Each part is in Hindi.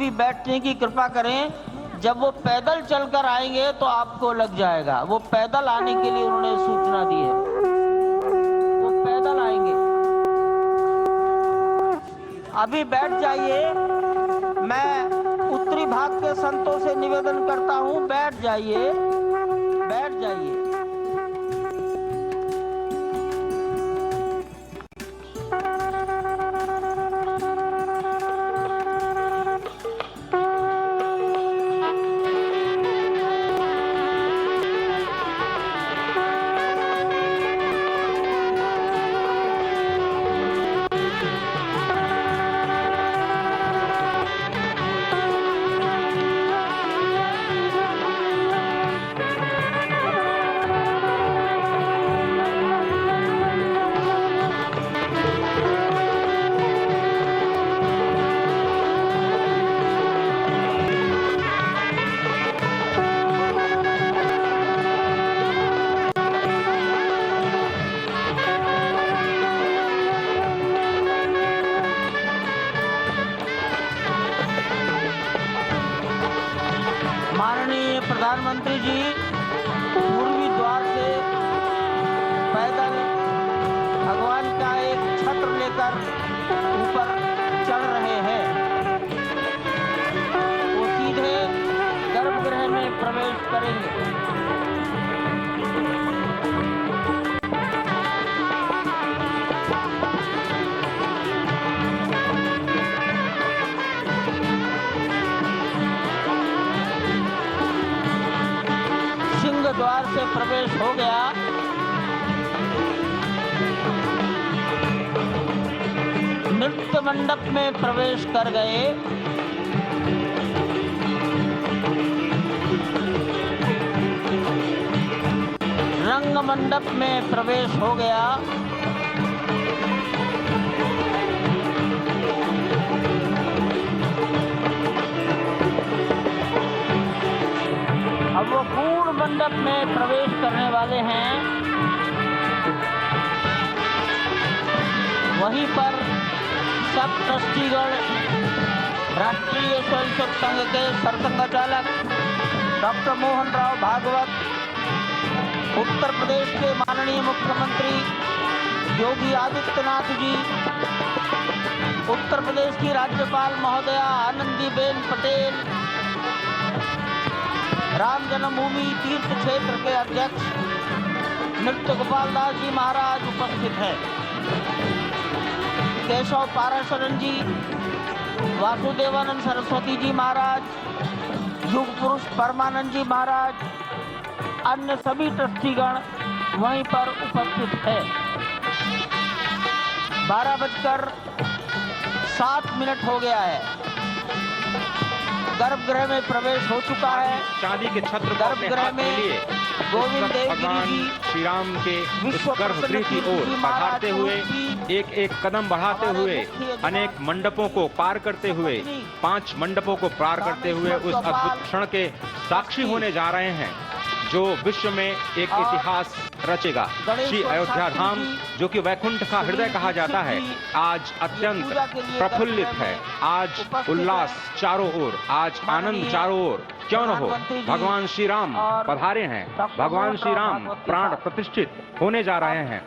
अभी बैठने की कृपा करें। जब वो पैदल चलकर आएंगे तो आपको लग जाएगा। वो पैदल आने के लिए उन्होंने सूचना दी है, वो पैदल आएंगे। अभी बैठ जाइए। मैं उत्तरी भाग के संतों से निवेदन करता हूं, बैठ जाइए, बैठ जाइए। माननीय प्रधानमंत्री जी पूर्वी द्वार से पैदल भगवान का एक छत्र लेकर ऊपर चढ़ रहे हैं। वो सीधे गर्भगृह में प्रवेश करेंगे। द्वार से प्रवेश हो गया। नृत्य मंडप में प्रवेश कर गए। रंग मंडप में प्रवेश हो गया। अब वो पूर्ण मंडप में प्रवेश करने वाले हैं। वहीं पर सब ट्रस्टीगण, राष्ट्रीय स्वयंसेवक संघ के सरसंघचालक डॉक्टर मोहन राव भागवत, उत्तर प्रदेश के माननीय मुख्यमंत्री योगी आदित्यनाथ जी, उत्तर प्रदेश की राज्यपाल महोदया आनंदीबेन पटेल, राम जन्मभूमि तीर्थ क्षेत्र के अध्यक्ष नृत्य गोपाल दास जी महाराज उपस्थित हैं। केशव पाराशरन जी, वासुदेवानंद सरस्वती जी महाराज, युग पुरुष परमानंद जी महाराज, अन्य सभी ट्रस्टीगण वहीं पर उपस्थित है। 12:07 हो गया है। गर्भगृह में प्रवेश हो चुका है। चांदी के छत्र गर्भगृह में गोविंद देवगिरी जी श्री राम के इस गर्भगृह की ओर पधारते हुए एक एक कदम बढ़ाते हुए अनेक मंडपों को पार करते हुए 5 मंडपों को पार करते हुए उस अद्भुत क्षण के साक्षी होने जा रहे हैं जो विश्व में एक इतिहास रचेगा। श्री अयोध्या धाम जो कि वैकुंठ का हृदय कहा जाता है, आज अत्यंत प्रफुल्लित है। आज उल्लास चारों ओर, आज आनंद चारों ओर। क्यों न हो, भगवान श्री राम पधारे हैं। भगवान श्री राम प्राण प्रतिष्ठित होने जा रहे हैं।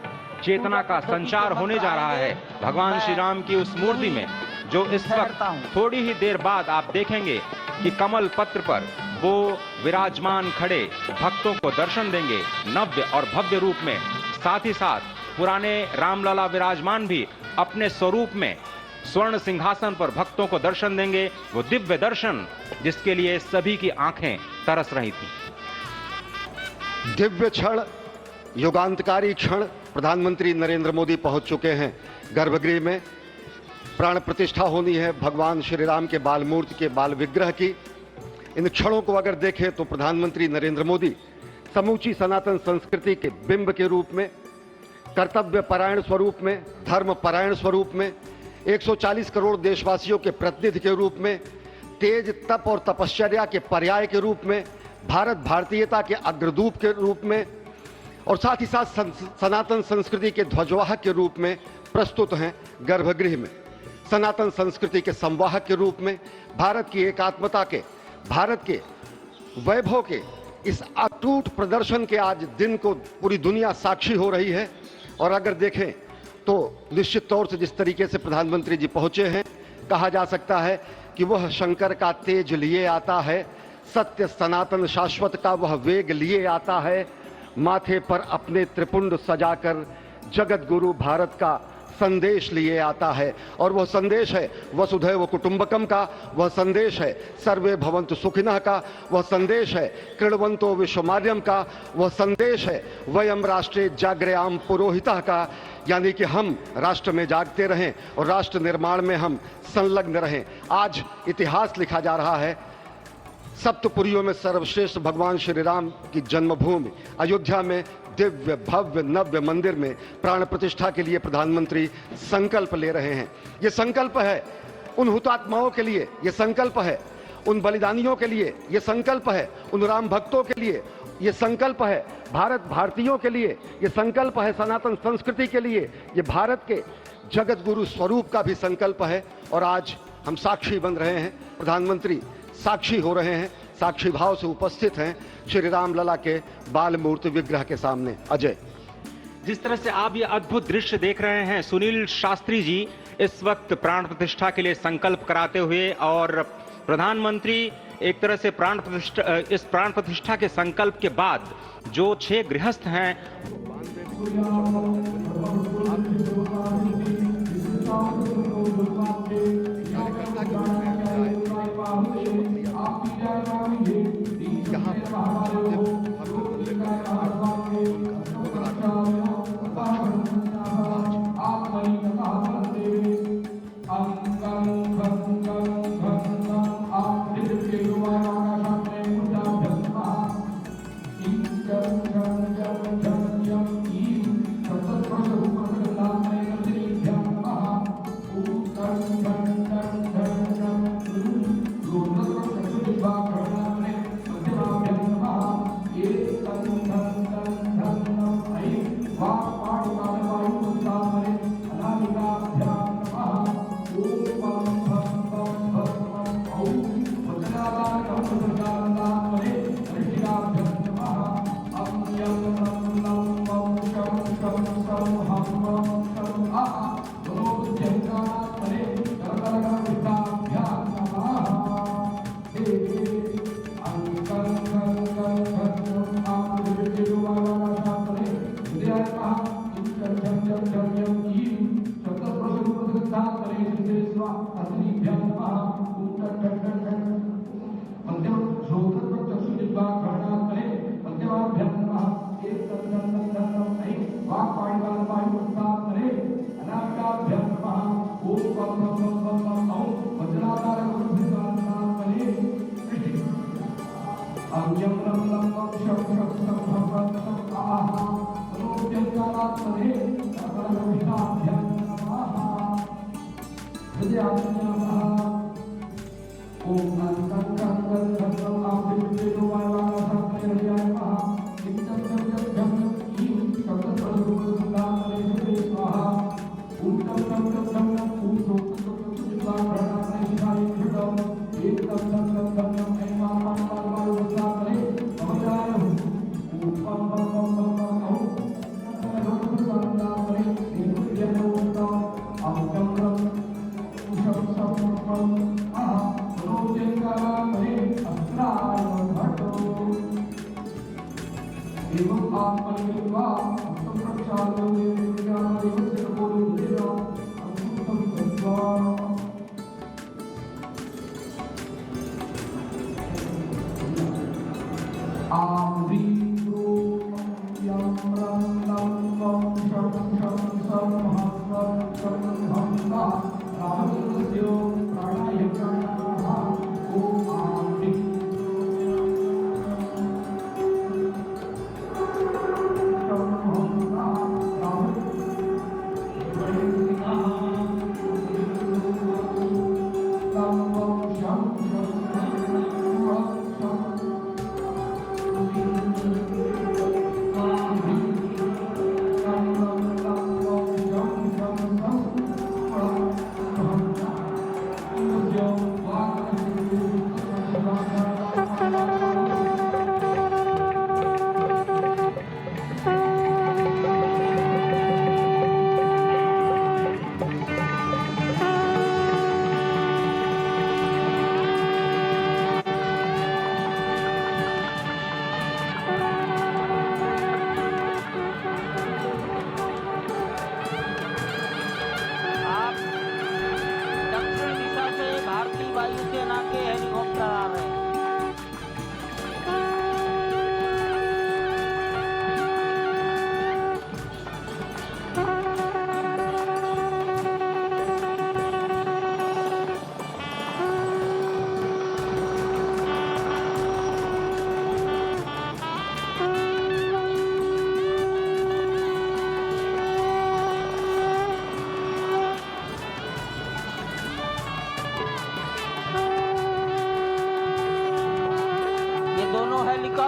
चेतना का संचार होने जा रहा है भगवान श्री राम की उस मूर्ति में, जो इस वक्त थोड़ी ही देर बाद आप देखेंगे कि कमल पत्र पर वो विराजमान खड़े भक्तों को दर्शन देंगे नव्य और भव्य रूप में। साथ ही साथ पुराने रामलला विराजमान भी अपने स्वरूप में स्वर्ण सिंहासन पर भक्तों को दर्शन देंगे। वो दिव्य दर्शन जिसके लिए सभी की आंखें तरस रही थी। दिव्य क्षण, युगांतकारी क्षण। प्रधानमंत्री नरेंद्र मोदी पहुंच चुके हैं गर्भगृह में। प्राण प्रतिष्ठा होनी है भगवान श्री राम के बाल मूर्ति के बाल विग्रह की। इन क्षणों को अगर देखें तो प्रधानमंत्री नरेंद्र मोदी समूची सनातन संस्कृति के बिंब के रूप में, कर्तव्य परायण स्वरूप में, धर्म परायण स्वरूप में, 140 करोड़ देशवासियों के प्रतिनिधि के रूप में, तेज तप और तपश्चर्या के पर्याय के रूप में, भारत भारतीयता के अग्रदूत के रूप में और साथ ही साथ सनातन संस्कृति के ध्वजवाहक के रूप में प्रस्तुत हैं गर्भगृह में। सनातन संस्कृति के संवाहक के रूप में, भारत की एकात्मता के, भारत के वैभव के इस अटूट प्रदर्शन के आज दिन को पूरी दुनिया साक्षी हो रही है। और अगर देखें तो निश्चित तौर से जिस तरीके से प्रधानमंत्री जी पहुंचे हैं, कहा जा सकता है कि वह शंकर का तेज लिए आता है, सत्य सनातन शाश्वत का वह वेग लिए आता है, माथे पर अपने त्रिपुंड सजाकर जगत गुरु भारत का संदेश लिए आता है। और वह संदेश है वसुधैव कुटुंबकम का, वह संदेश है सर्वे भवन्तु सुखिनः का, वह संदेश है कृण्वन्तो विश्वमार्यम का, वह संदेश है वयम राष्ट्रे जाग्रयाम पुरोहितः का, यानी कि हम राष्ट्र में जागते रहें और राष्ट्र निर्माण में हम संलग्न रहें। आज इतिहास लिखा जा रहा है। सप्तपुरियों में सर्वश्रेष्ठ भगवान श्री राम की जन्मभूमि अयोध्या में दिव्य भव्य नव्य मंदिर में प्राण प्रतिष्ठा के लिए प्रधानमंत्री संकल्प ले रहे हैं। ये संकल्प है उन हुतात्माओं के लिए, ये संकल्प है उन बलिदानियों के लिए, ये संकल्प है उन राम भक्तों के लिए, ये संकल्प है भारत भारतीयों के लिए, ये संकल्प है सनातन संस्कृति के लिए, ये भारत के जगत गुरु स्वरूप का भी संकल्प है। और आज हम साक्षी बन रहे हैं, प्रधानमंत्री साक्षी हो रहे हैं, साक्षी भाव से उपस्थित हैं श्री राम लला के बाल मूर्ति विग्रह के सामने। अजय, जिस तरह से आप ये अद्भुत दृश्य देख रहे हैं, सुनील शास्त्री जी इस वक्त प्राण प्रतिष्ठा के लिए संकल्प कराते हुए, और प्रधानमंत्री एक तरह से इस प्राण प्रतिष्ठा के संकल्प के बाद जो 6 गृहस्थ हैं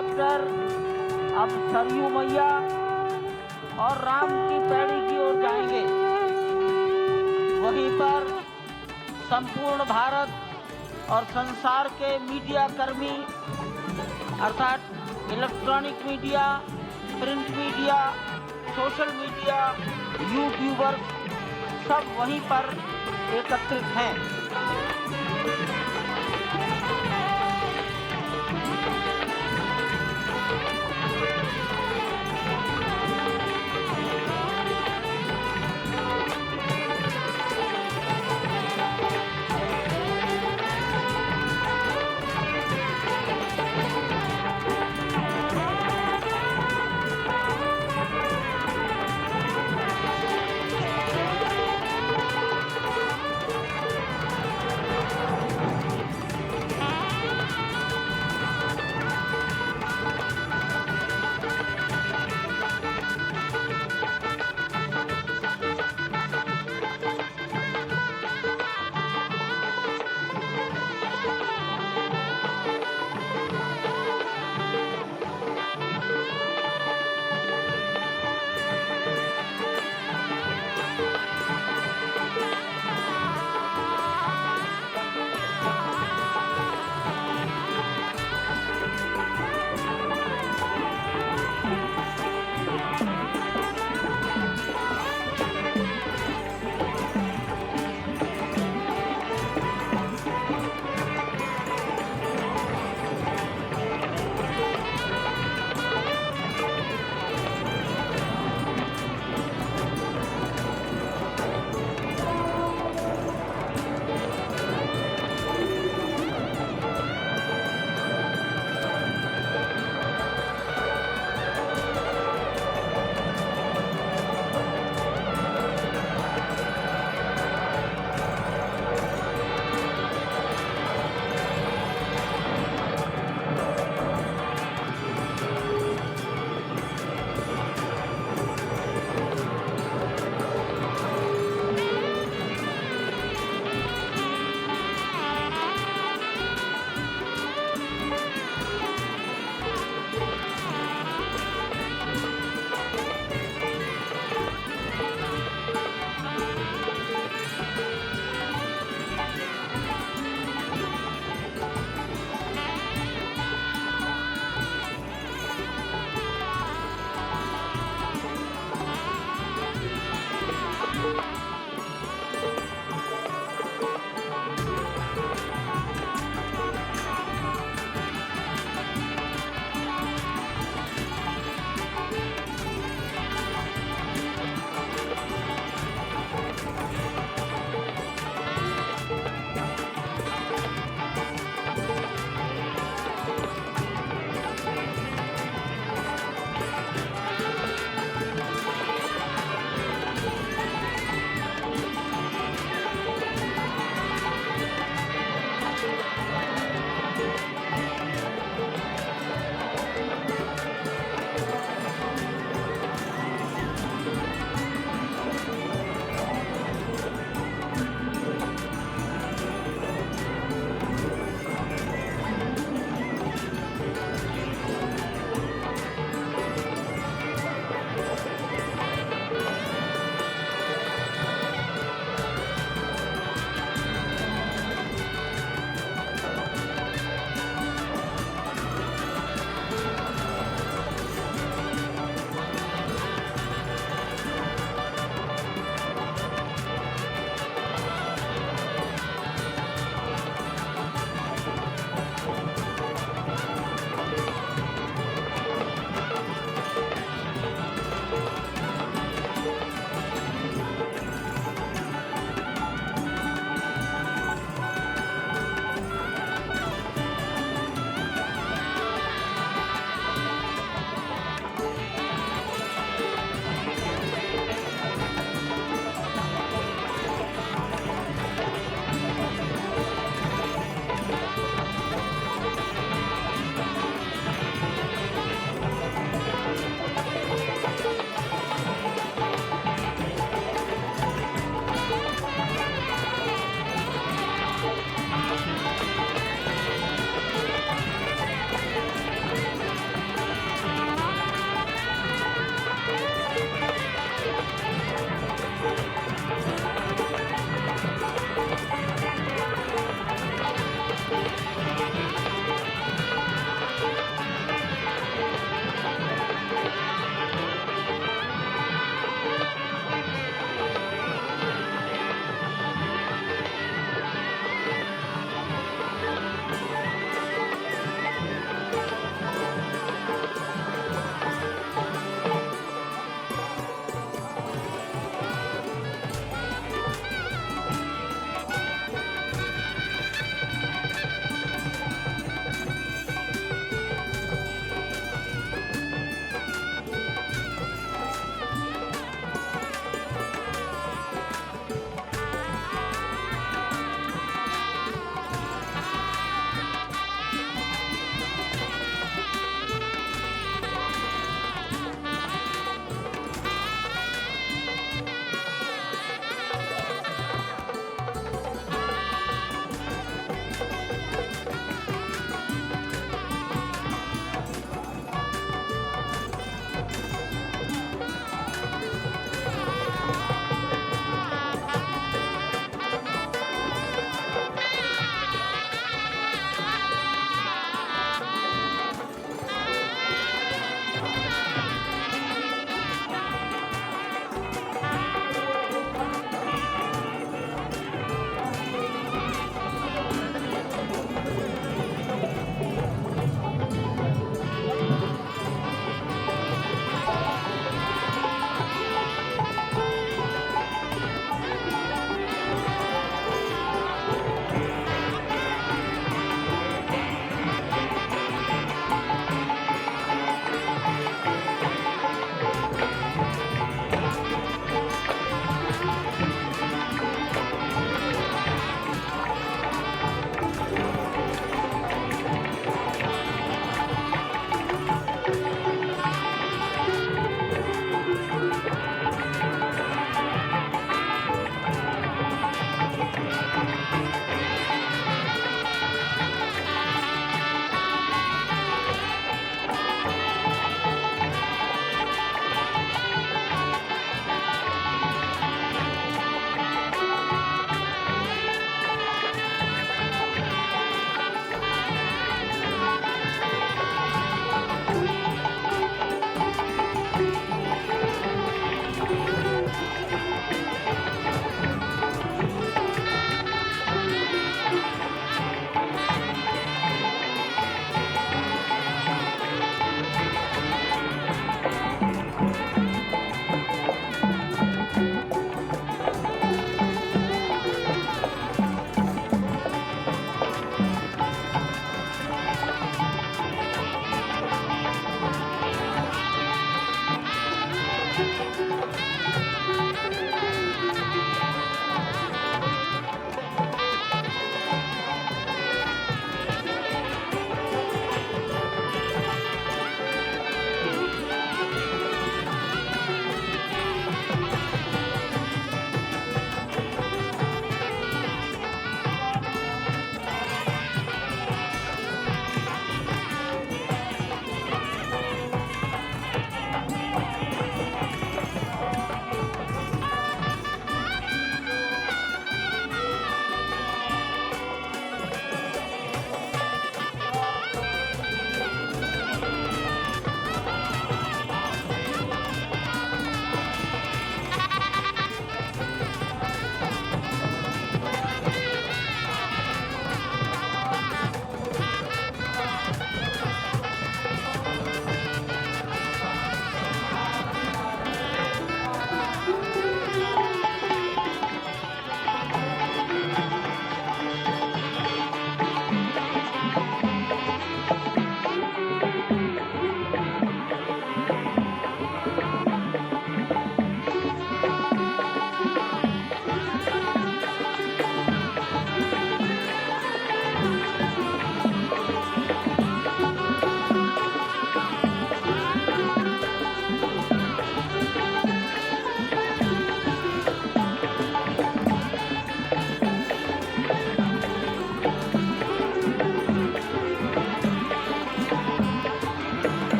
हेलीकॉप्टर अब सरयू मैया और राम की पैड़ी की ओर जाएंगे। वहीं पर संपूर्ण भारत और संसार के मीडिया कर्मी अर्थात electronic media, print media, social media, YouTuber सब वहीं पर एकत्रित हैं।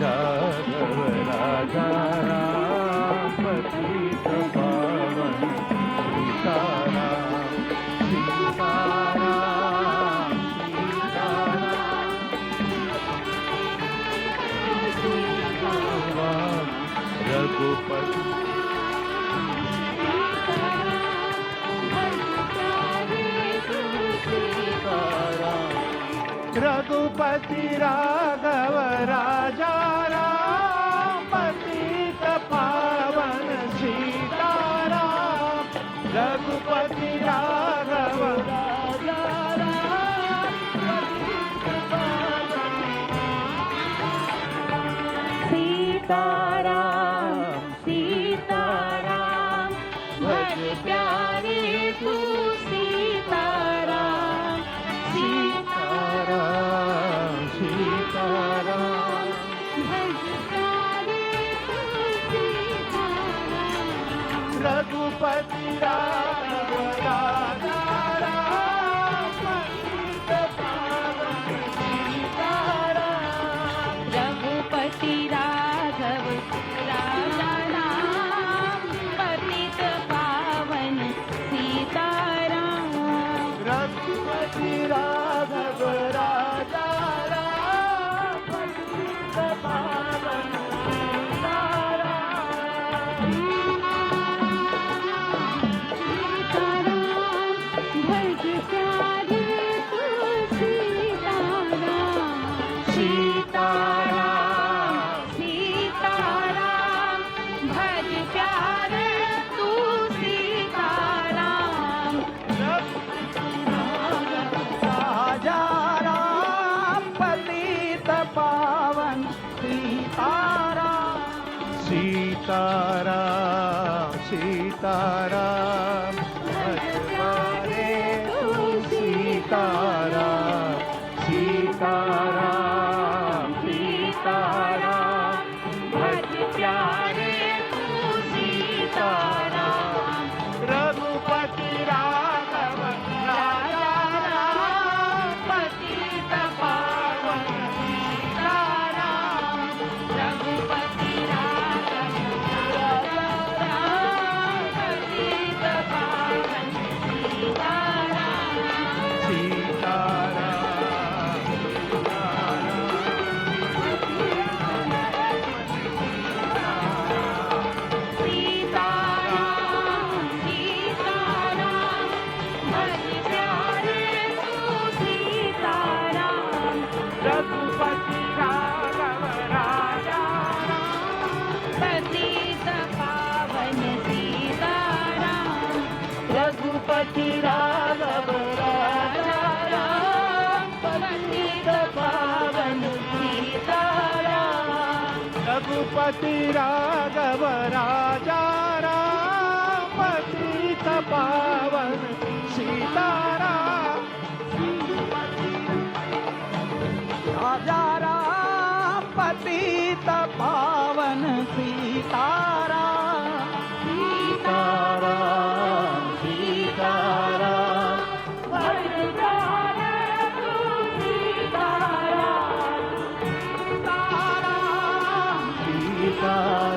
राघव राजा राम पतित पावन सीताराम सीताराम सीताराम रघुपति रघुपति राघव राजा राम पतित पावन सीताराम रघुपति राघव राजा राम पतित पावन सीताराम सीताराम भज प्यारे तू सीताराम सीताराम सीताराम भज प्यारे तू सीताराम रघुपति राघव राजा राम पतित पावन सीताराम रघुपति राघव राजा राम पतित पावन सीताराम रघुपति राघव राजा राम पतित पावन सीताराम सीताराम भज प्यारे तू सीताराम राजा राम पतित पावन सीताराम सीताराम सीताराम भज प्यारे तू सीताराम सीताराम सीताराम भज प्यारे तू सीताराम रघुपति राघव राजा राम पतित पावन सीताराम रघुपति राघव राजा राम पतित पावन सीताराम सीताराम सीताराम भज प्यारे तू सीताराम रघुपति राघव राजा पतित पावन सीताराम रघुपति राघव राजा राम पतित पावन सीताराम रघुपति राघव राजा राम पतित पावन सीताराम राजा राम पतित पावन सीताराम सीताराम सीताराम भज प्यारे तू सीताराम सीताराम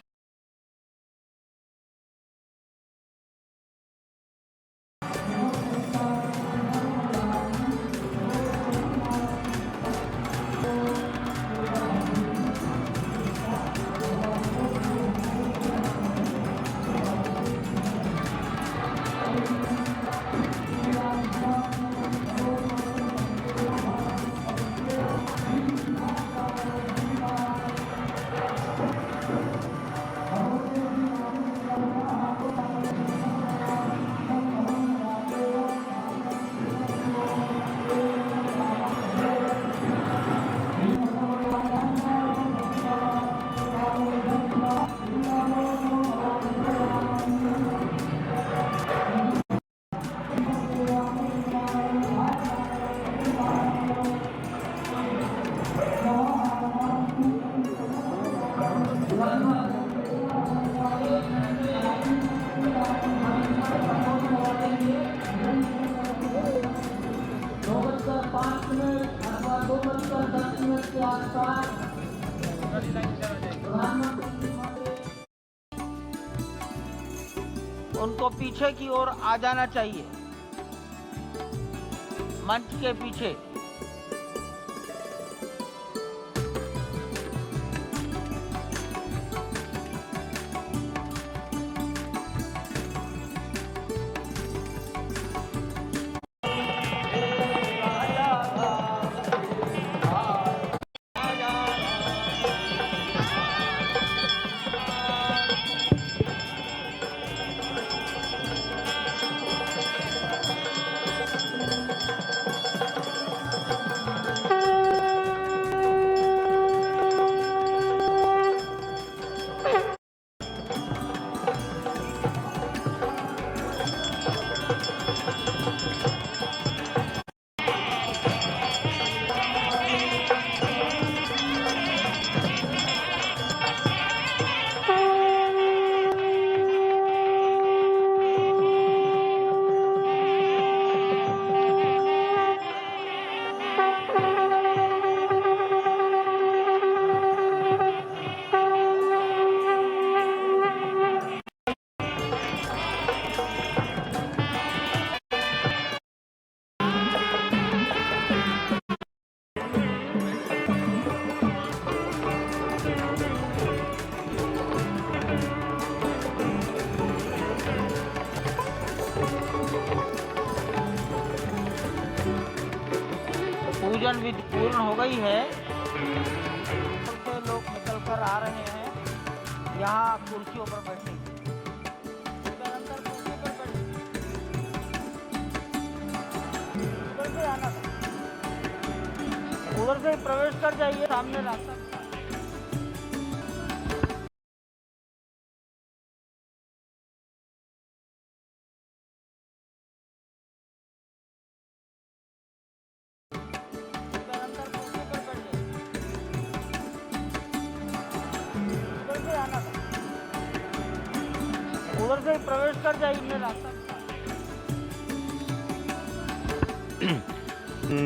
उनको पीछे की ओर आ जाना चाहिए, मंच के पीछे। पूजन विधि पूर्ण हो गई है। लोग निकल कर आ रहे हैं यहाँ कुर्सियों पर बैठने के लिए। अंदर कुर्सियों पर बैठे, उधर से आना था, उधर से ही प्रवेश कर जाइए, सामने रास्ता। उधर से प्रवेश कर जाइए रास्ता।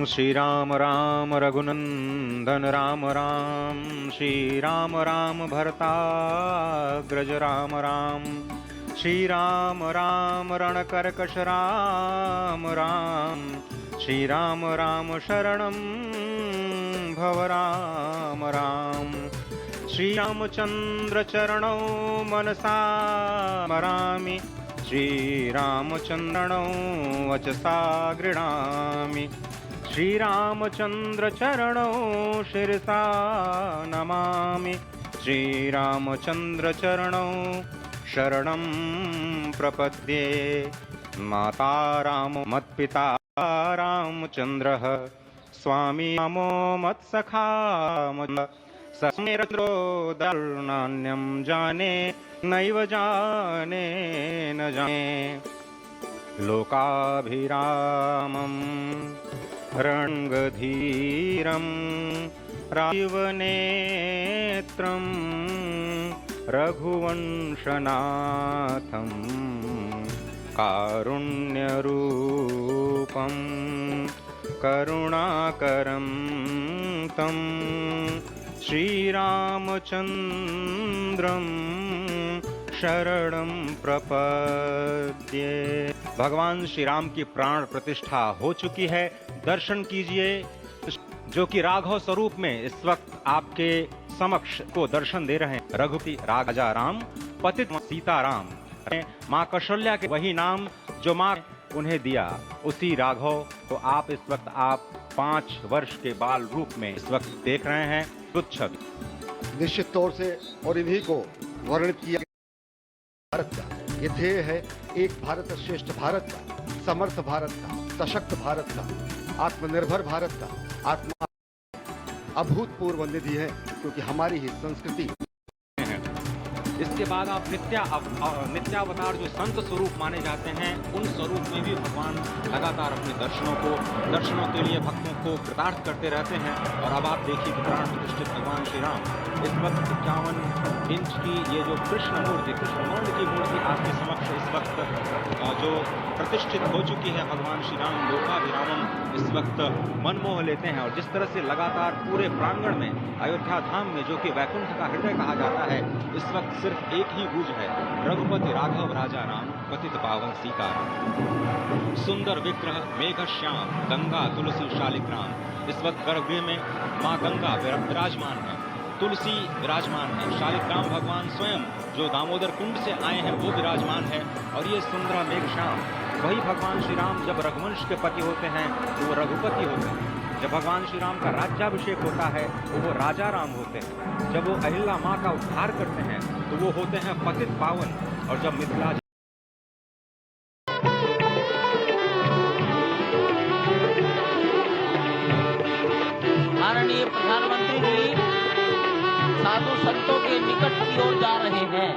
श्री राम राम रघुनंदन राम राम, श्री राम राम भरताग्रज राम राम, श्री राम राम रणकर्कश राम राम, श्री राम राम शरणं भव राम राम, श्री रामचंद्र चरणौ मनसा स्मरामि, श्री रामचंद्रणौ वचसा गृह्णामि, श्री रामचंद्र चरणौ शिरसा नमामि, श्री रामचंद्र चरणौ शरणं प्रपद्ये। माता राम मत्पिता रामचंद्रः, स्वामी रामो मत्सखा सस्मेरद्रोदर्नान्यं जाने नैव जाने न जाने। लोकाभिरामं रङ्गधीरं राजीवनेत्रं रघुवंशनाथं कारुण्यरूपं करुणाकरं तं श्रीरामचंद्रं शरणं प्रपद्ये। भगवान श्री राम की प्राण प्रतिष्ठा हो चुकी है, दर्शन कीजिए। जो कि राघव स्वरूप में इस वक्त आपके समक्ष को दर्शन दे रहे हैं। रघुपति राजा राम, पतित सीता राम, माँ कौशल्या के वही नाम जो माँ उन्हें दिया, उसी राघव को आप इस वक्त 5 वर्ष के बाल रूप में इस वक्त देख रहे हैं। छवि निश्चित तौर से और इन्हीं को वर्णित किया भारत का ये ध्येय है, एक भारत श्रेष्ठ भारत का, समर्थ भारत का, सशक्त भारत का, आत्मनिर्भर भारत का, आत्मा अभूतपूर्व निधि है, क्योंकि हमारी ही संस्कृति। इसके बाद आप नित्यावतार जो संत स्वरूप माने जाते हैं, उन स्वरूप में भी भगवान लगातार अपने दर्शनों के लिए भक्तों को कृतार्थ करते रहते हैं। और अब आप देखिए कि प्राण प्रतिष्ठित भगवान श्री राम इस वक्त 51 इंच की ये जो कृष्ण वर्ण की मूर्ति आपके समक्ष इस वक्त जो प्रतिष्ठित हो चुकी है, भगवान श्री राम लोकाभिरामम इस वक्त मनमोह लेते हैं। और जिस तरह से लगातार पूरे प्रांगण में अयोध्या धाम में, जो कि वैकुंठ का हृदय कहा जाता है, इस वक्त सिर्फ एक ही गूंज है, रघुपति राघव राजा राम पतित पावन सीताराम। सुंदर विग्रह मेघ श्याम गंगा तुलसी शालिग्राम। इस वक्त गर्भगृह में माँ गंगा विराजमान है, तुलसी विराजमान है, शालिग्राम भगवान स्वयं जो दामोदर कुंड से आए हैं वो विराजमान है। और ये सुंदर मेघश्याम वही भगवान श्री राम जब रघुवंश के पति होते हैं तो वो रघुपति होते हैं, जब भगवान श्री राम का राज्याभिषेक होता है तो वो राजा राम होते हैं, जब वो अहिल्या माँ का उद्धार करते हैं तो वो होते हैं पतित पावन। और जब मिथिला माननीय प्रधानमंत्री जी साधु संतों के निकट की ओर जा रहे हैं।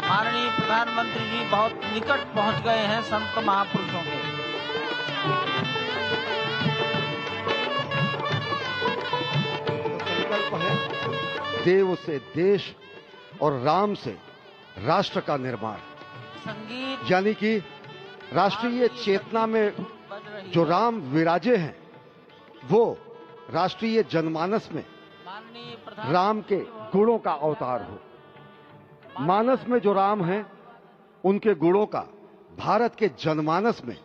माननीय प्रधानमंत्री जी बहुत निकट पहुंच गए हैं संत महापुरुषों के। संकल्प है देव से देश और राम से राष्ट्र का निर्माण, संगीत यानी कि राष्ट्रीय चेतना में बज रही जो राम विराजे हैं वो राष्ट्रीय जनमानस में माननीय प्रधान राम के गुणों का अवतार हो। मानस में जो राम हैं उनके गुणों का भारत के जनमानस में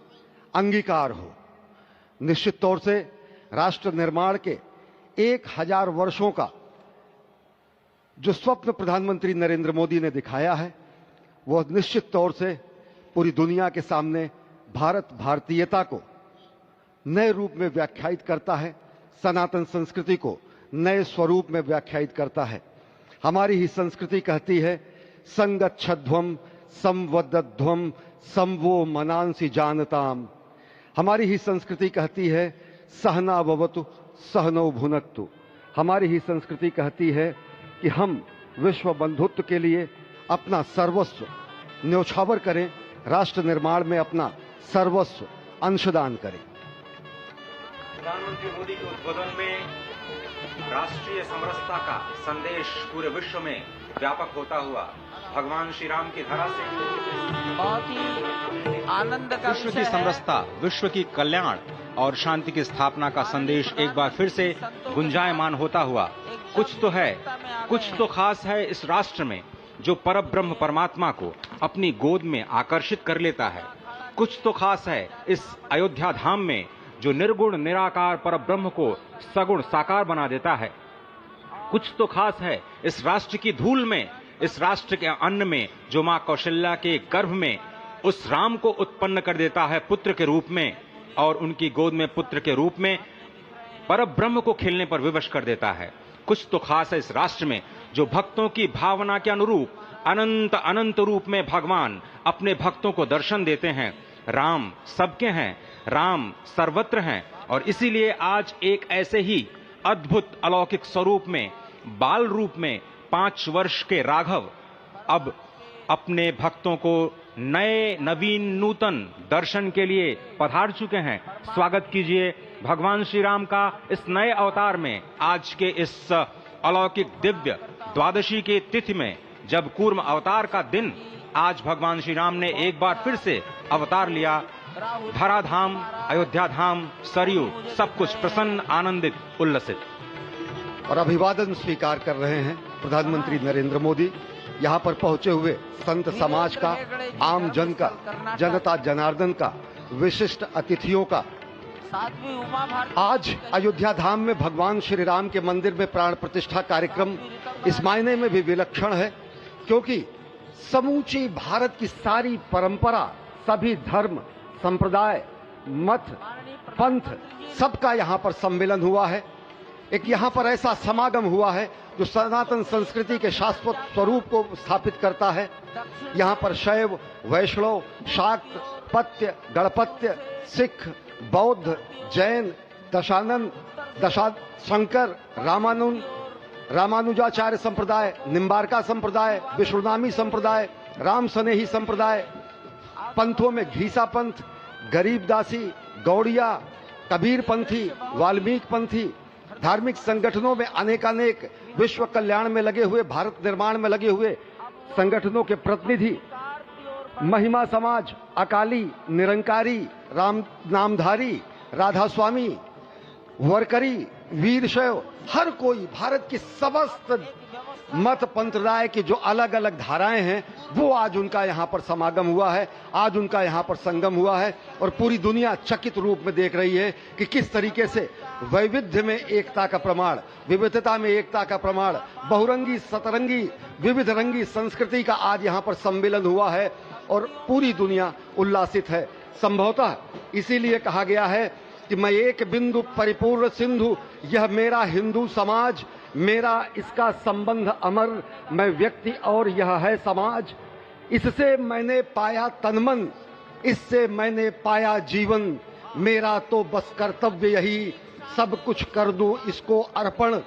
अंगीकार हो। निश्चित तौर से राष्ट्र निर्माण के 1000 वर्षों का जो स्वप्न प्रधानमंत्री नरेंद्र मोदी ने दिखाया है वह निश्चित तौर से पूरी दुनिया के सामने भारत भारतीयता को नए रूप में व्याख्यायित करता है, सनातन संस्कृति को नए स्वरूप में व्याख्यायित करता है। हमारी ही संस्कृति कहती है संगच्छध्वम संवदध्वम संवो मनांसि जानताम। हमारी ही संस्कृति कहती है सहना भवतु सहनौ भुनक्तु। हमारी ही संस्कृति कहती है कि हम विश्व बंधुत्व के लिए अपना सर्वस्व न्यौछावर करें, राष्ट्र निर्माण में अपना सर्वस्व अंशदान करें। प्रधानमंत्री मोदी के उद्बोधन में राष्ट्रीय समरसता का संदेश पूरे विश्व में व्यापक होता हुआ भगवान श्री राम की धरा से बहुत ही आनंद का विश्व विषय की है। समरसता, विश्व की कल्याण और शांति की स्थापना का संदेश एक बार फिर से गुंजायमान होता हुआ कुछ तो है, कुछ तो खास है इस राष्ट्र में जो परब्रह्म परमात्मा को अपनी गोद में आकर्षित कर लेता है। कुछ तो खास है इस अयोध्या धाम में जो निर्गुण निराकार परब्रह्म को सगुण साकार बना देता है। कुछ तो खास है इस राष्ट्र की धूल में, इस राष्ट्र के अन्न में जो मां कौशल्या के गर्भ में उस राम को उत्पन्न कर देता है पुत्र के रूप में, और उनकी गोद में पुत्र के रूप में परब्रह्म को खेलने पर विवश कर देता है। कुछ तो खास है इस राष्ट्र में जो भक्तों की भावना के अनुरूप अनंत अनंत रूप में भगवान अपने भक्तों को दर्शन देते हैं। राम सबके हैं, राम सर्वत्र हैं, और इसीलिए आज एक ऐसे ही अद्भुत अलौकिक स्वरूप में, बाल रूप में 5 वर्ष के राघव अब अपने भक्तों को नए नवीन नूतन दर्शन के लिए पधार चुके हैं। स्वागत कीजिए भगवान श्री राम का इस नए अवतार में। आज के इस अलौकिक दिव्य द्वादशी की तिथि में, जब कूर्म अवतार का दिन, आज भगवान श्री राम ने एक बार फिर से अवतार लिया। धरा धाम, अयोध्या धाम, सरयू, सब कुछ प्रसन्न, आनंदित, उल्लसित। और अभिवादन स्वीकार कर रहे हैं प्रधानमंत्री नरेंद्र मोदी। यहाँ पर पहुंचे हुए संत समाज का, आम जन का, जनता जनार्दन का, विशिष्ट अतिथियों का। साध्वी उमा भारती आज अयोध्या धाम में भगवान श्री राम के मंदिर में प्राण प्रतिष्ठा कार्यक्रम इस मायने में भी विलक्षण है क्योंकि समूची भारत की सारी परंपरा, सभी धर्म, संप्रदाय, मत, पंथ, सबका यहाँ पर सम्मेलन हुआ है। एक यहाँ पर ऐसा समागम हुआ है जो सनातन संस्कृति के शाश्वत स्वरूप को स्थापित करता है। यहाँ पर शैव, वैष्णव, शाक्त, पत्य, गणपत्य, सिख, बौद्ध, जैन, दशानंद, शंकर, रामानुज, रामानुजाचार्य संप्रदाय, निम्बारका संप्रदाय, विष्णुनामी संप्रदाय, राम सनेही संप्रदाय, पंथों में घीसा पंथ, गरीबदासी, गौड़िया, कबीर पंथी, वाल्मीकि पंथी, धार्मिक संगठनों में अनेकानेक विश्व कल्याण में लगे हुए, भारत निर्माण में लगे हुए संगठनों के प्रतिनिधि, महिमा समाज, अकाली, निरंकारी, राम नामधारी, राधा स्वामी, वरकरी, वीरशैव, हर कोई भारत की समस्त मत पंथराय की जो अलग अलग धाराएं हैं वो आज उनका यहाँ पर समागम हुआ है, आज उनका यहाँ पर संगम हुआ है और पूरी दुनिया चकित रूप में देख रही है कि किस तरीके से वैविध्य में एकता का प्रमाण, विविधता में एकता का प्रमाण, बहुरंगी सतरंगी विविध रंगी संस्कृति का आज यहाँ पर सम्मिलन हुआ है और पूरी दुनिया उल्लासित है। संभवतः इसीलिए कहा गया है कि मैं एक बिंदु परिपूर्ण सिंधु, यह मेरा हिंदू समाज, मेरा इसका संबंध अमर, मैं व्यक्ति और यह है समाज, इससे मैंने पाया तनमन, इससे मैंने पाया जीवन, मेरा तो बस कर्तव्य यही, सब कुछ कर दूं इसको अर्पण,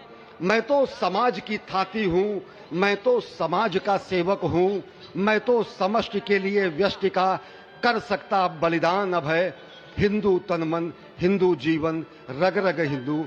मैं तो समाज की थाती हूं, मैं तो समाज का सेवक हूं, मैं तो समष्टि के लिए व्यष्टि का कर सकता बलिदान अब है, हिंदू तन मन, हिंदू जीवन, रग रग हिंदू,